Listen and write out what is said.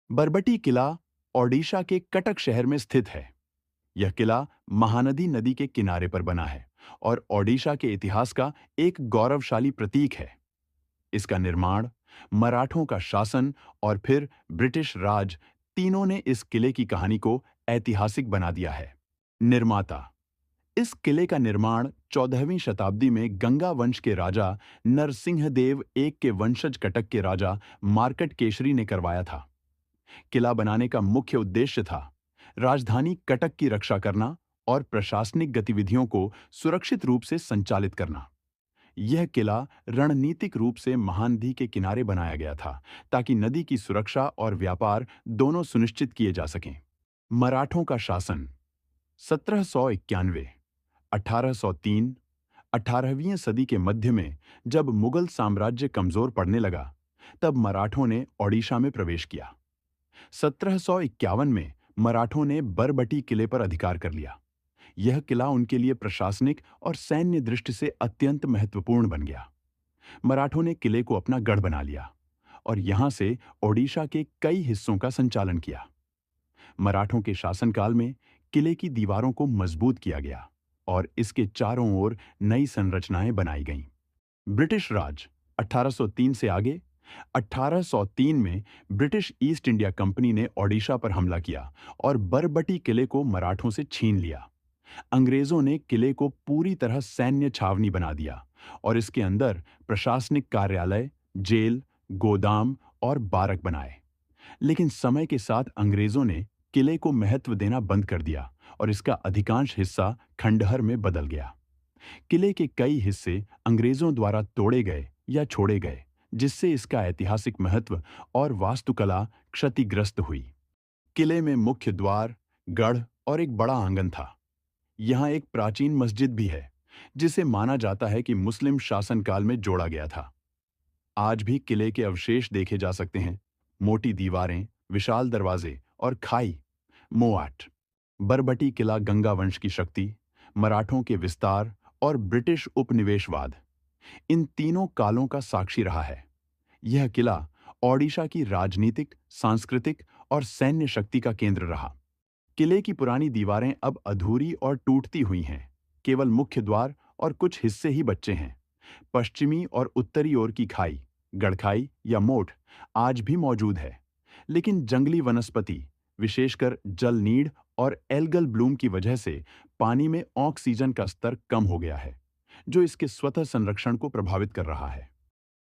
बरबटी किला ओडिशा के कटक शहर में स्थित है। यह किला महानदी नदी के किनारे पर बना है और ओडिशा के इतिहास का एक गौरवशाली प्रतीक है। इसका निर्माण, मराठों का शासन और फिर ब्रिटिश राज, तीनों ने इस किले की कहानी को ऐतिहासिक बना दिया है। निर्माता: इस किले का निर्माण 14वीं शताब्दी में गंगा वंश के राजा नरसिंहदेव एक के वंशज कटक के राजा मार्कट केशरी ने करवाया था। किला बनाने का मुख्य उद्देश्य था राजधानी कटक की रक्षा करना और प्रशासनिक गतिविधियों को सुरक्षित रूप से संचालित करना। यह किला रणनीतिक रूप से महानदी के किनारे बनाया गया था ताकि नदी की सुरक्षा और व्यापार दोनों सुनिश्चित किए जा सकें। मराठों का शासन: 1791, 1803, 18वीं सदी के मध्य में जब मुगल साम्राज्य कमजोर पड़ने लगा, तब मराठों ने ओडिशा में प्रवेश किया। 1751 में मराठों ने बरबटी किले पर अधिकार कर लिया। यह किला उनके लिए प्रशासनिक और सैन्य दृष्टि से अत्यंत महत्वपूर्ण बन गया। मराठों ने किले को अपना गढ़ बना लिया और यहां से ओडिशा के कई हिस्सों का संचालन किया। मराठों के शासनकाल में किले की दीवारों को मजबूत किया गया और इसके चारों ओर नई संरचनाएं बनाई गईं। ब्रिटिश राज 1803 से आगे: 1803 में ब्रिटिश ईस्ट इंडिया कंपनी ने ओडिशा पर हमला किया और बरबटी किले को मराठों से छीन लिया। अंग्रेजों ने किले को पूरी तरह सैन्य छावनी बना दिया और इसके अंदर प्रशासनिक कार्यालय, जेल, गोदाम और बारक बनाए। लेकिन समय के साथ अंग्रेजों ने किले को महत्व देना बंद कर दिया और इसका अधिकांश हिस्सा खंडहर में बदल गया। किले के कई हिस्से अंग्रेजों द्वारा तोड़े गए या छोड़े गए, जिससे इसका ऐतिहासिक महत्व और वास्तुकला क्षतिग्रस्त हुई। किले में मुख्य द्वार, गढ़ और एक बड़ा आंगन था। यहाँ एक प्राचीन मस्जिद भी है, जिसे माना जाता है कि मुस्लिम शासनकाल में जोड़ा गया था। आज भी किले के अवशेष देखे जा सकते हैं: मोटी दीवारें, विशाल दरवाजे और खाई। मोआट: बरबटी किला गंगा वंश की शक्ति, मराठों के विस्तार और ब्रिटिश उपनिवेशवाद, इन तीनों कालों का साक्षी रहा है। यह किला ओडिशा की राजनीतिक, सांस्कृतिक और सैन्य शक्ति का केंद्र रहा। किले की पुरानी दीवारें अब अधूरी और टूटती हुई हैं। केवल मुख्य द्वार और कुछ हिस्से ही बचे हैं। पश्चिमी और उत्तरी ओर की खाई, गड़खाई या मोठ, आज भी मौजूद है, लेकिन जंगली वनस्पति, विशेषकर जलनीड़ और एल्गल ब्लूम की वजह से पानी में ऑक्सीजन का स्तर कम हो गया है, जो इसके स्वतः संरक्षण को प्रभावित कर रहा है।